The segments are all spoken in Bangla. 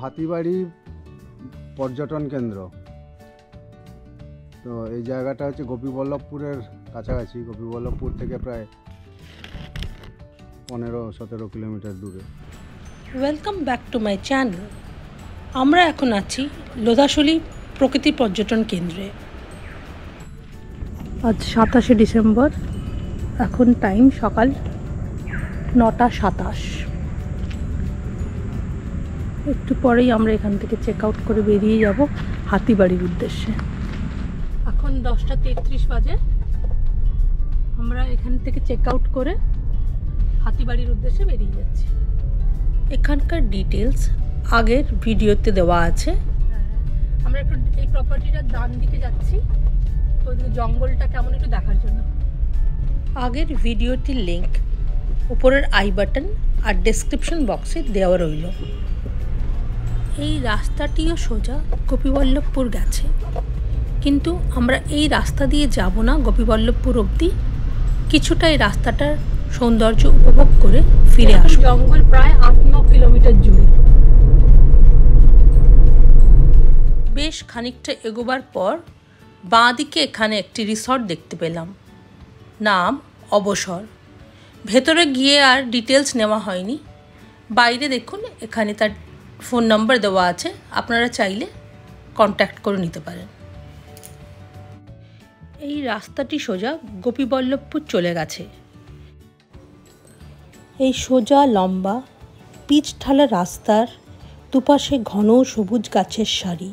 হাতিবাড়ি পর্যটন কেন্দ্র। তো এই জায়গাটা হচ্ছে গোপীবল্লভপুরের কাছাকাছি, গোপীবল্লভপুর থেকে প্রায় 15-17 কিলোমিটার দূরে। Welcome back to my channel. আমরা এখন আছি লোধাশুলি প্রকৃতি পর্যটন কেন্দ্রে। আজ 27শে ডিসেম্বর, এখন টাইম সকাল 9:27। একটু পরেই আমরা এখান থেকে চেক আউট করে বেরিয়ে যাব হাতিবাড়ির উদ্দেশ্যে। এখন 10:33 বাজে। আমরা এখান থেকে চেক আউট করে হাতিবাড়ির উদ্দেশ্যে বেরিয়ে যাচ্ছি। এখানকার ডিটেলস আগের ভিডিওতে দেওয়া আছে। আমরা একটু এই প্রপার্টিটার ডান দিকে যাচ্ছি, তো ওইদিকে জঙ্গলটা কেমন একটু দেখার জন্য। আগের ভিডিওটির লিঙ্ক উপরের আই বাটন আর ডেসক্রিপশন বক্সে দেওয়া রইল। এই রাস্তাটিও সোজা গোপীবল্লভপুর গেছে, কিন্তু আমরা এই রাস্তা দিয়ে যাব না গোপীবল্লভপুর অবধি। কিছুটা এই রাস্তাটার সৌন্দর্য উপভোগ করে ফিরে আসব। জঙ্গল প্রায় 8-9 কিলোমিটার জুড়ে। বেশ খানিকটা এগোবার পর বাঁ দিকে এখানে একটি রিসর্ট দেখতে পেলাম, নাম অবসর। ভেতরে গিয়ে আর ডিটেলস নেওয়া হয়নি। বাইরে দেখুন, এখানে তার ফোন নাম্বার দেওয়া আছে, আপনারা চাইলে কন্ট্যাক্ট করে নিতে পারেন। এই রাস্তাটি সোজা গোপীবল্লভপুর চলে গেছে। এই সোজা লম্বা পিচ ঢালা রাস্তার দুপাশে ঘন সবুজ গাছের সারি।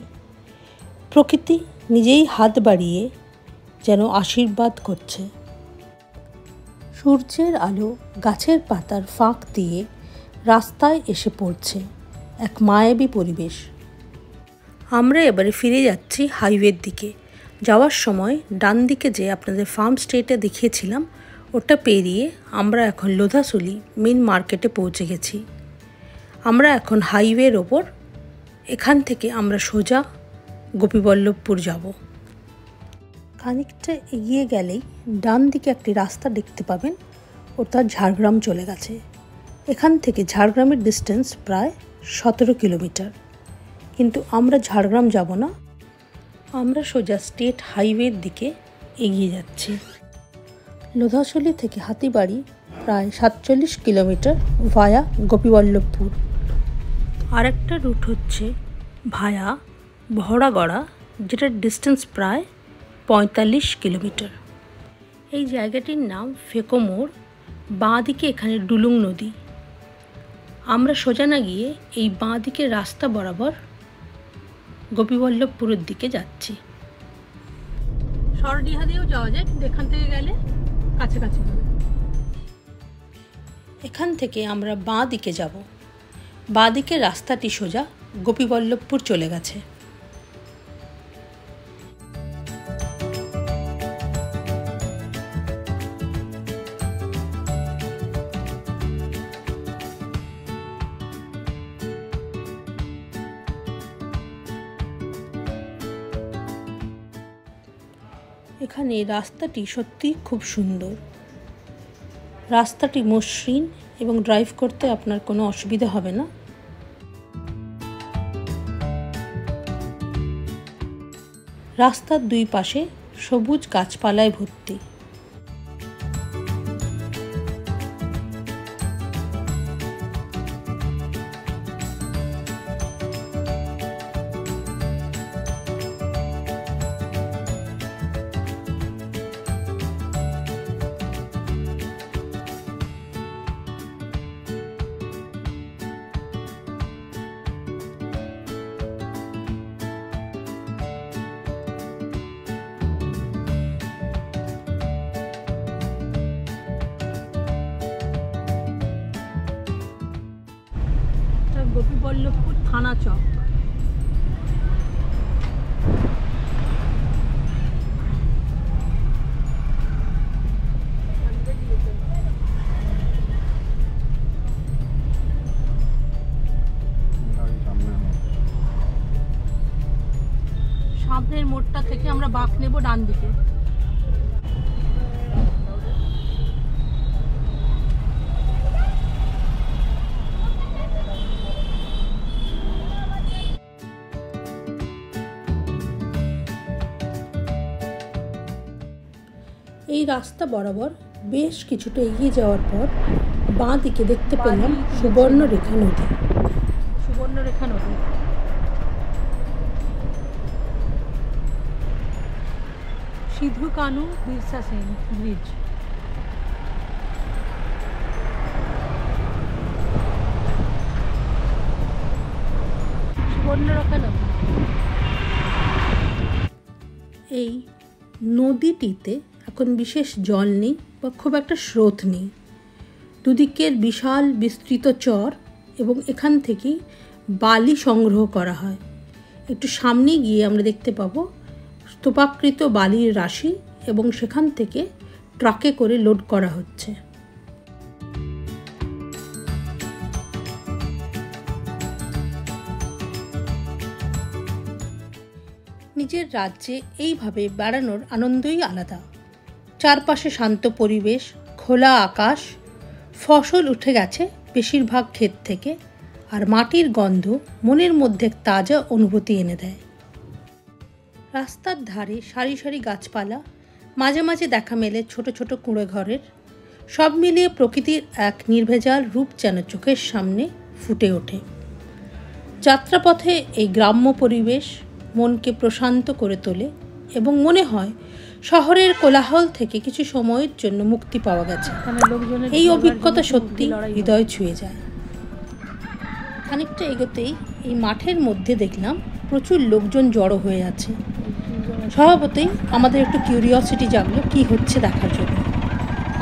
প্রকৃতি নিজেই হাত বাড়িয়ে যেন আশীর্বাদ করছে। সূর্যের আলো গাছের পাতার ফাঁক দিয়ে রাস্তায় এসে পড়ছে, এক মায়াবী পরিবেশ। আমরা এবারে ফিরে যাচ্ছি হাইওয়ের দিকে। যাওয়ার সময় ডান দিকে যে আপনাদের ফার্ম স্টেটা দেখিয়েছিলাম, ওটা পেরিয়ে আমরা এখন লোধাশুলি মেন মার্কেটে পৌঁছে গেছি। আমরা এখন হাইওয়ের ওপর। এখান থেকে আমরা সোজা গোপীবল্লভপুর যাব। খানিকটা এগিয়ে গেলেই ডান দিকে একটি রাস্তা দেখতে পাবেন, ওটা ঝাড়গ্রাম চলে গেছে। এখান থেকে ঝাড়গ্রামের ডিস্টেন্স প্রায় 17 কিলোমিটার। কিন্তু আমরা ঝাড়গ্রাম যাব না, আমরা সোজা স্টেট হাইওয়ের দিকে এগিয়ে যাচ্ছি। লোধাশুলি থেকে হাতিবাড়ি প্রায় 47 কিলোমিটার ভায়া গোপীবল্লভপুর। আরেকটা রুট হচ্ছে ভায়া ভরাগড়া, যেটার ডিস্টেন্স প্রায় 45 কিলোমিটার। এই জায়গাটির নাম ফেকো মোড়। বাঁ দিকে এখানে ডুলুং নদী। আমরা সোজা না গিয়ে এই বাঁ দিকের রাস্তা বরাবর গোপীবল্লভপুরের দিকে যাচ্ছি। সরডিহা দিয়েও যাওয়া যায়, কিন্তু এখান থেকে গেলে কাছাকাছি হবে। এখান থেকে আমরা বাঁ দিকে যাব। বাঁ দিকের রাস্তাটি সোজা গোপীবল্লভপুর চলে গেছে। এখানে রাস্তাটি সত্যি খুব সুন্দর। রাস্তাটি মসৃণ এবং ড্রাইভ করতে আপনার কোনো অসুবিধা হবে না। রাস্তার দুই পাশে সবুজ গাছপালায় ভর্তি। গোপীবল্লভপুর থানা চক। সামনের মোড়টা থেকে আমরা বাঁক নেব ডান দিকে। এই রাস্তা বরাবর বেশ কিছুটা এগিয়ে যাওয়ার পর বাঁ দিকে দেখতে পেলাম সুবর্ণরেখা নদী। সুবর্ণরেখা নদী সিধু কানু বিরসা সেন ব্রিজ। সুবর্ণরেখা নদী। এই নদীটিতে এখন বিশেষ জল নেই বা খুব একটা স্রোত নেই। দুদিকের বিশাল বিস্তৃত চর এবং এখান থেকেই বালি সংগ্রহ করা হয়। একটু সামনে গিয়ে আমরা দেখতে পাবো স্তূপাকৃত বালির রাশি এবং সেখান থেকে ট্রাকে করে লোড করা হচ্ছে। নিজের রাজ্যে এইভাবে বেড়ানোর আনন্দই আলাদা। চারপাশে শান্ত পরিবেশ, খোলা আকাশ, ফসল উঠে গেছে বেশিরভাগ ক্ষেত থেকে, আর মাটির গন্ধ মনের মধ্যে তাজা অনুভূতি এনে দেয়। রাস্তার ধারে সারি সারি গাছপালা, মাঝে মাঝে দেখা মেলে ছোট ছোট কুঁড়ে ঘরের। সব মিলিয়ে প্রকৃতির এক নির্ভেজাল রূপ যেন চোখের সামনে ফুটে ওঠে। যাত্রাপথে এই গ্রাম্য পরিবেশ মনকে প্রশান্ত করে তোলে এবং মনে হয় শহরের কোলাহল থেকে কিছু সময়ের জন্য মুক্তি পাওয়া গেছে। এই অভিজ্ঞতা সত্যি হৃদয় ছুঁয়ে যায়। খানিকটা এগোতেই এই মাঠের মধ্যে দেখলাম প্রচুর লোকজন জড়ো হয়ে আছে। স্বভাবতই আমাদের একটু কিউরিওসিটি জাগলো কি হচ্ছে দেখার জন্য।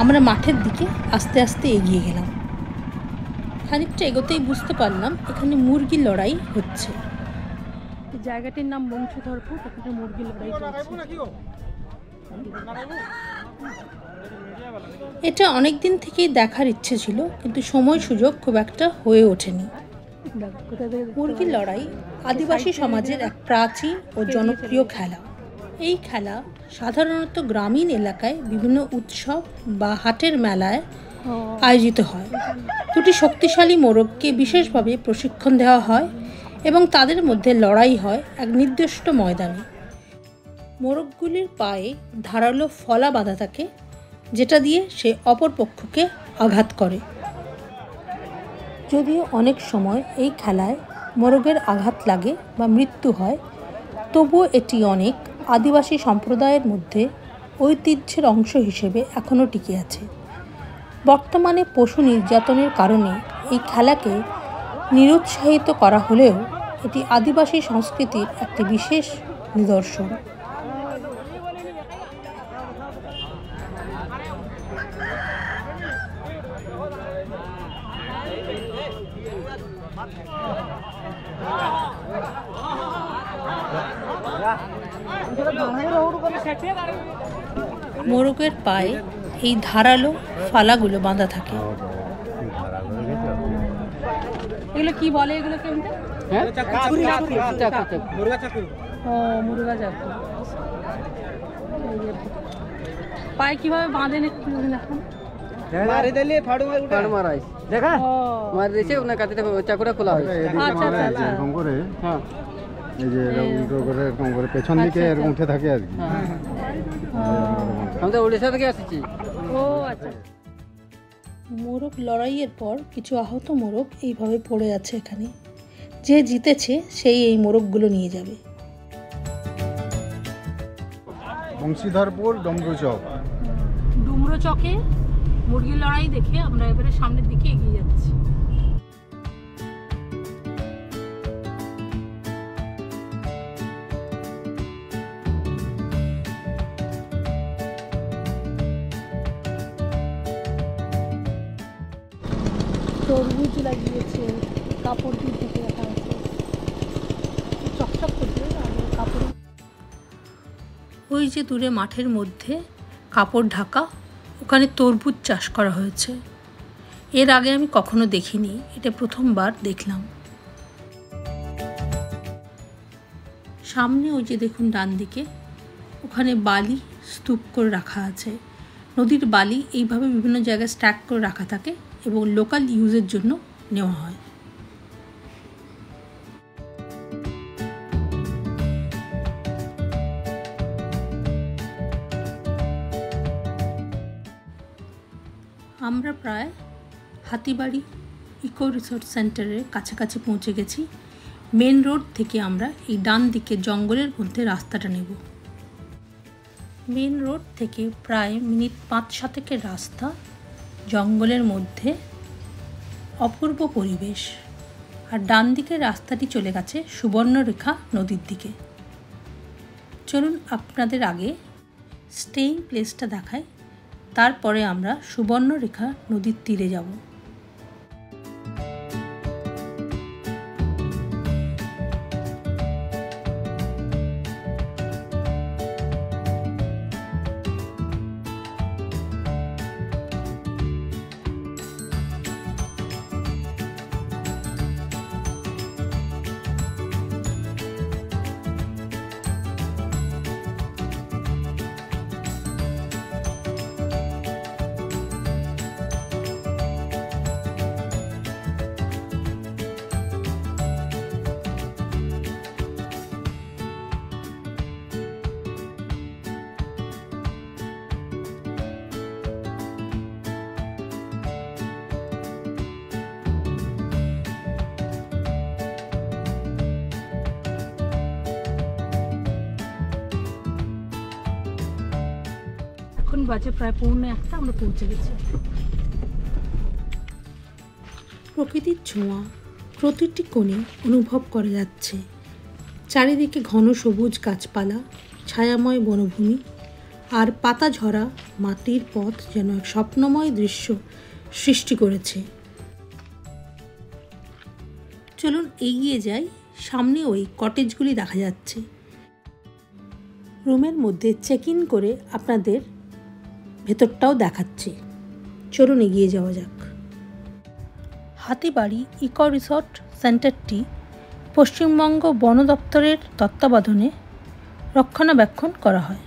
আমরা মাঠের দিকে আস্তে আস্তে এগিয়ে গেলাম। খানিকটা এগোতেই বুঝতে পারলাম এখানে মুরগির লড়াই হচ্ছে। জায়গাটির নাম বংশধরপুর, এখানে মুরগির লড়াই চলছে। এটা অনেক দিন থেকেই দেখার ইচ্ছে ছিল, কিন্তু সময় সুযোগ খুব একটা হয়ে ওঠেনি। মুরগির লড়াই আদিবাসী সমাজের এক প্রাচীন ও জনপ্রিয় খেলা। এই খেলা সাধারণত গ্রামীণ এলাকায় বিভিন্ন উৎসব বা হাটের মেলায় আয়োজিত হয়। দুটি শক্তিশালী মোরগকে বিশেষভাবে প্রশিক্ষণ দেওয়া হয় এবং তাদের মধ্যে লড়াই হয় এক নির্দিষ্ট ময়দানে। মোরগগুলির পায়ে ধারালো ফলা বাঁধা থাকে, যেটা দিয়ে সে অপর পক্ষকে আঘাত করে। যদিও অনেক সময় এই খেলায় মোরগের আঘাত লাগে বা মৃত্যু হয়, তবুও এটি অনেক আদিবাসী সম্প্রদায়ের মধ্যে ঐতিহ্যের অংশ হিসেবে এখনও টিকে আছে। বর্তমানে পশু নির্যাতনের কারণে এই খেলাকে নিরুৎসাহিত করা হলেও এটি আদিবাসী সংস্কৃতির একটি বিশেষ নিদর্শন। মোরগের পায়ে এই ধারালো ফালাগুলো বাঁধা থাকে। এগুলো কি বলে? এগুলো কেমন? মুরগা চাকু। পায়ে কিভাবে বাঁধেন একটু দেখান। পেছন দিকে এরকম উঠে থাকে আর কি। আমরা ওড়িশা থেকে আসছি। ও আচ্ছা। মোরগ লড়াইয়ের পর কিছু আহত মোরগ এইভাবে পড়ে আছে এখানে। যে জিতেছে সেই এই মোরগগুলো নিয়ে যাবে। বংশীধরপুর ডুমরু চক। ডুমরু চকে মুরগির লড়াই দেখে আমরা এবারে সামনের দিকে এগিয়ে যাচ্ছি। তরমুজ লাগিয়েছে, কাপড় দিয়ে ঢেকে রাখা আছে, চকচক করছে কাপড়। ওই যে দূরে মাঠের মধ্যে কাপড় ঢাকা, ওখানে তরমুজ চাষ করা হয়েছে। এর আগে আমি কখনো দেখিনি, এটা প্রথমবার দেখলাম। সামনে ওই যে দেখুন ডান দিকে, ওখানে বালি স্তূপ করে রাখা আছে। নদীর বালি এইভাবে বিভিন্ন জায়গায় স্ট্যাক করে রাখা থাকে এবং লোকাল ইউজের জন্য নেওয়া হয়। আমরা প্রায় হাতিবাড়ি ইকো রিসোর্ট সেন্টারের কাছাকাছি পৌঁছে গেছি। মেন রোড থেকে আমরা এই ডান দিকে জঙ্গলের মধ্যে রাস্তাটা নেব। মেন রোড থেকে প্রায় মিনিট 5-7 রাস্তা, জঙ্গলের মধ্যে, অপূর্ব পরিবেশ। আর ডান দিকের রাস্তাটি চলে গেছে সুবর্ণরেখা নদীর দিকে। চলুন আপনাদের আগে স্টেইং প্লেসটা দেখাই, তারপরে আমরা সুবর্ণরেখা নদীর তীরে যাব। এখন বাজে প্রায় 1:45, আমরা পৌঁছে গেছি। প্রকৃতির ছোঁয়া প্রতিটি কোণে অনুভব করা যাচ্ছে। চারিদিকে ঘন সবুজ গাছপালা, ছায়াময় বনভূমি আর পাতা ঝরা মাটির পথ যেন এক স্বপ্নময় দৃশ্য সৃষ্টি করেছে। চলুন এগিয়ে যাই, সামনে ওই কটেজগুলি দেখা যাচ্ছে। রুমের মধ্যে চেক ইন করে আপনাদের ভেতরটাও দেখাচ্ছি। চলুন এগিয়ে যাওয়া যাক। হাতিবাড়ি ইকো রিসোর্ট সেন্টারটি পশ্চিমবঙ্গ বন দপ্তরের তত্ত্বাবধানে রক্ষণাবেক্ষণ করা হয়।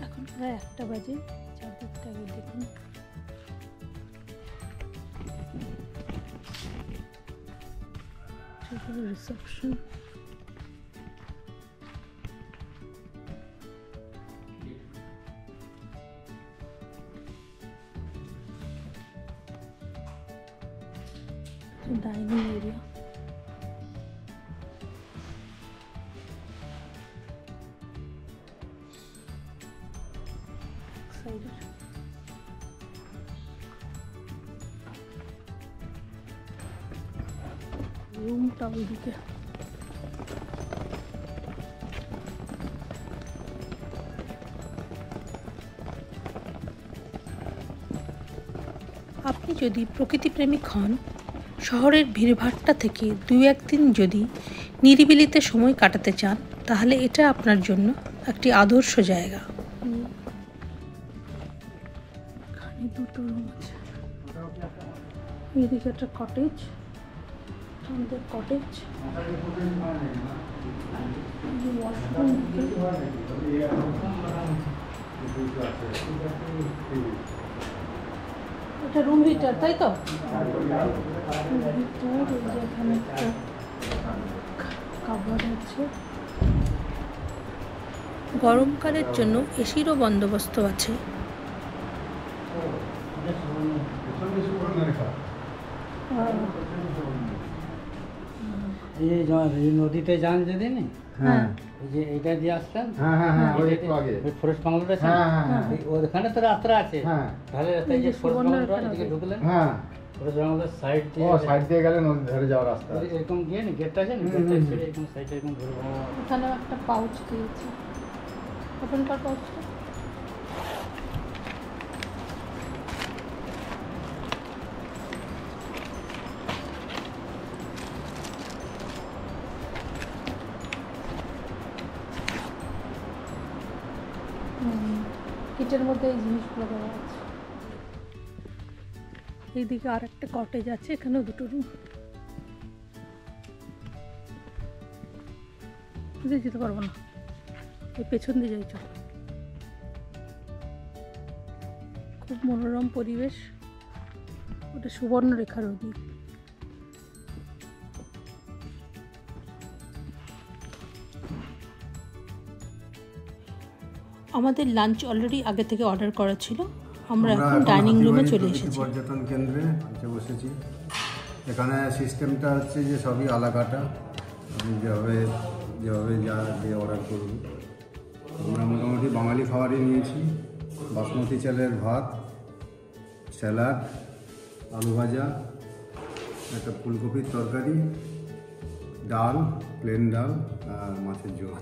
এখন প্রায় 1টা বাজে। চারদিকটা আগে দেখুন। রিসেপশন, ডাইনিং এরিয়া, রুমটা ওইদিকে। আপনি যদি প্রকৃতিপ্রেমিক হন, শহরের ভিড়ভাট্টা থেকে 2-1 দিন যদি নিরিবিলিতে সময় কাটাতে চান, তাহলে এটা আপনার জন্য একটি আদর্শ জায়গা। এখানে 2টো রুম আছে। এদিকে একটা কটেজ, আমাদের কটেজ। এটা রুম হিটার, তাই তো? এখানে একটা কাভার আছে। গরমকালের জন্য এসিরও বন্দোবস্ত আছে। এই নদীতে যান যেদিন, হ্যাঁ, এই যে এইটা দিয়ে আসতেন, ফরেস্ট বাংলোটা, ওখানে তো রাস্তা আছে, তাহলে রাস্তায় যে ফরেস্ট বাংলোটা এদিকে ঢুকলেন, ফরেস্ট বাংলোর সাইড দিয়ে গেলে নদী ধরে যাওয়ার রাস্তা এরকম গিয়ে না, গেটটা আছে না, গেটটা ছেড়ে এরকম সাইডে এরকম ধরে। ওখানে একটা পাউচ দিয়েছে, ওপেন কর পাউচটা। কিটের মধ্যে এই জিনিসগুলো দেওয়া আছে। এইদিকে আর একটা কটেজ আছে, এখানেও 2টো রুম। যেতে পারবো না, এই পেছন দিয়ে যাই। চল, খুব মনোরম পরিবেশ। ওটা সুবর্ণরেখা নদী। আমাদের লাঞ্চ অলরেডি আগে থেকে অর্ডার করা ছিল। আমরা এখন ডাইনিং রুমে চলে এসেছি। পর্যটন কেন্দ্রে বসেছি। এখানে সিস্টেমটা হচ্ছে যে সবই আলাকাটা, আপনি যেভাবে যা দিয়ে অর্ডার করুন। আমরা মোটামুটি বাঙালি খাবারই নিয়েছি, বাসমতি চালের ভাত, স্যালাড, আলু ভাজা, একটা ফুলকপির তরকারি, ডাল, প্লেন ডাল আর মাছের ঝোল।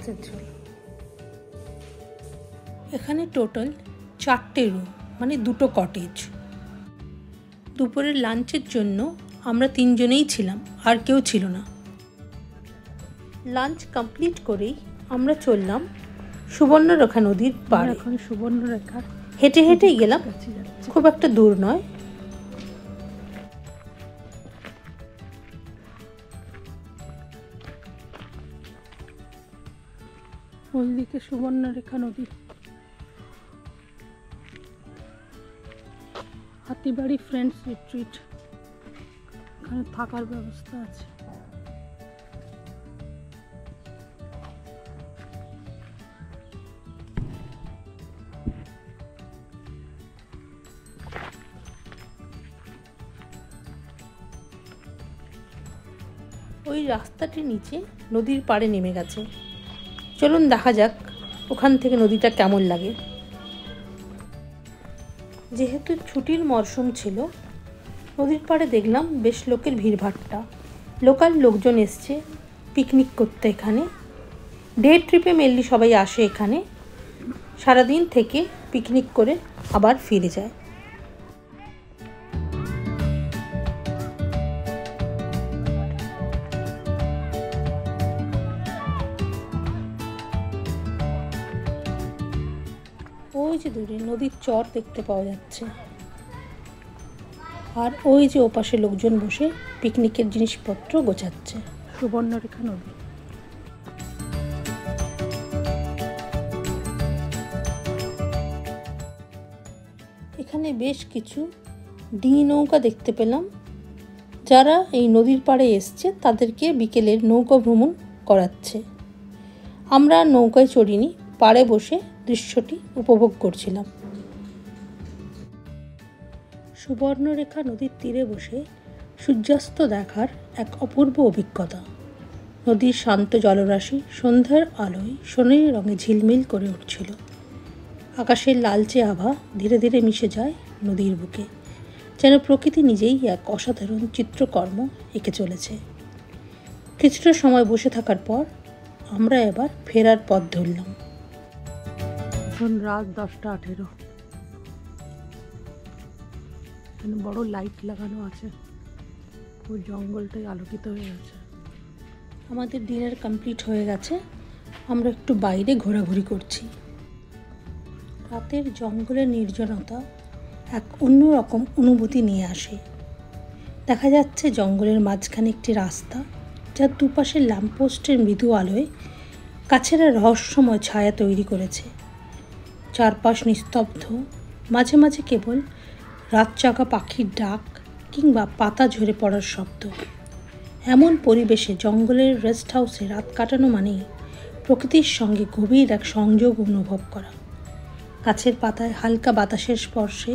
এখানে টোটাল 4টে রুম, মানে 2টো কটেজ। দুপুরের লাঞ্চের জন্য আমরা 3 জনেই ছিলাম, আর কেউ ছিল না। লাঞ্চ কমপ্লিট করেই আমরা চললাম সুবর্ণরেখা নদীর পাড়ে। এখন সুবর্ণরেখা হেঁটে হেঁটে গেলাম, খুব একটা দূর নয়। ওইদিকে সুবর্ণরেখা নদী। হাতিবাড়ি ফ্রেন্ডস রিট্রিট, এখানে থাকার ব্যবস্থা আছে। ওই রাস্তাটির নিচে নদীর পাড়ে নেমে গেছে। চলুন দেখা যাক ওখান থেকে নদীটা কেমন লাগে। যেহেতু ছুটির মরশুম ছিল, নদীর পাড়ে দেখলাম বেশ লোকের ভিড়ভাট্টা। লোকাল লোকজন এসছে পিকনিক করতে এখানে। ডে ট্রিপে মেনলি সবাই আসে এখানে, সারাদিন থেকে পিকনিক করে আবার ফিরে যায়। ওই যে দূরে নদীর চর দেখতে পাওয়া যাচ্ছে, আর ওই যে ওপাশে লোকজন বসে পিকনিকের জিনিসপত্র গোছাচ্ছে। সুবর্ণরেখা নদী। এখানে বেশ কিছু ডিঙি নৌকা দেখতে পেলাম। যারা এই নদীর পাড়ে এসছে তাদেরকে বিকেলের নৌকা ভ্রমণ করাচ্ছে। আমরা নৌকায় চড়িনি, পাড়ে বসে দৃশ্যটি উপভোগ করছিলাম। সুবর্ণরেখা নদীর তীরে বসে সূর্যাস্ত দেখার এক অপূর্ব অভিজ্ঞতা। নদীর শান্ত জলরাশি সন্ধ্যার আলোয় সোনালি রঙে ঝিলমিল করে উঠছিল। আকাশের লালচে আভা ধীরে ধীরে মিশে যায় নদীর বুকে, যেন প্রকৃতি নিজেই এক অসাধারণ চিত্রকর্ম এঁকে চলেছে। কিছুটা সময় বসে থাকার পর আমরা এবার ফেরার পথ ধরলাম। এখন রাত 10:18। এখানে বড় লাইট লাগানো আছে, পুরো জঙ্গলটাই আলোকিত হয়ে গেছে। আমাদের ডিনার কমপ্লিট হয়ে গেছে, আমরা একটু বাইরে ঘোরাঘুরি করছি। রাতের জঙ্গলের নির্জনতা এক অন্যরকম অনুভূতি নিয়ে আসে। দেখা যাচ্ছে জঙ্গলের মাঝখানে একটি রাস্তা, যার দুপাশে ল্যাম্পপোস্টের মৃদু আলোয় গাছেরা রহস্যময় ছায়া তৈরি করেছে। চারপাশ নিস্তব্ধ, মাঝে মাঝে কেবল রাতজাগা পাখির ডাক কিংবা পাতা ঝরে পড়ার শব্দ। এমন পরিবেশে জঙ্গলের রেস্ট হাউসে রাত কাটানো মানেই প্রকৃতির সঙ্গে গভীর এক সংযোগ অনুভব করা। গাছের পাতায় হালকা বাতাসের স্পর্শে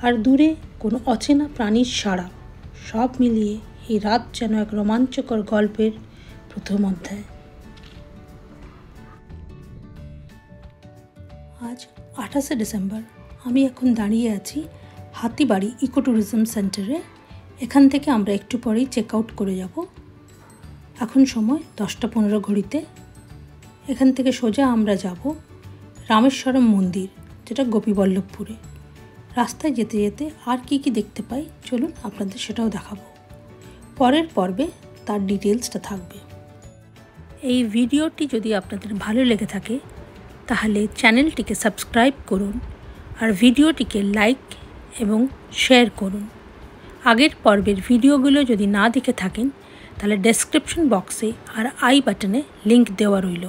আর দূরে কোনো অচেনা প্রাণীর সাড়া, সব মিলিয়ে এই রাত যেন এক রোমাঞ্চকর গল্পের প্রথম অধ্যায়। আজ 28শে ডিসেম্বর। আমি এখন দাঁড়িয়ে আছি হাতিবাড়ি ইকো ট্যুরিজম সেন্টারে। এখান থেকে আমরা একটু পরেই চেক আউট করে যাব। এখন সময় 10:15 ঘড়িতে। এখান থেকে সোজা আমরা যাব রামেশ্বরম মন্দির, যেটা গোপীবল্লভপুরে। রাস্তায় যেতে যেতে আর কি কি দেখতে পাই চলুন আপনাদের সেটাও দেখাবো। পরের পর্বে তার ডিটেলসটা থাকবে। এই ভিডিওটি যদি আপনাদের ভালো লেগে থাকে তাহলে চ্যানেলটিকে সাবস্ক্রাইব করুন আর ভিডিওটিকে লাইক এবং শেয়ার করুন। আগের পর্বের ভিডিওগুলো যদি না দেখে থাকেন তাহলে ডেসক্রিপশন বক্সে আর আই বাটনে লিংক দেওয়া রইল।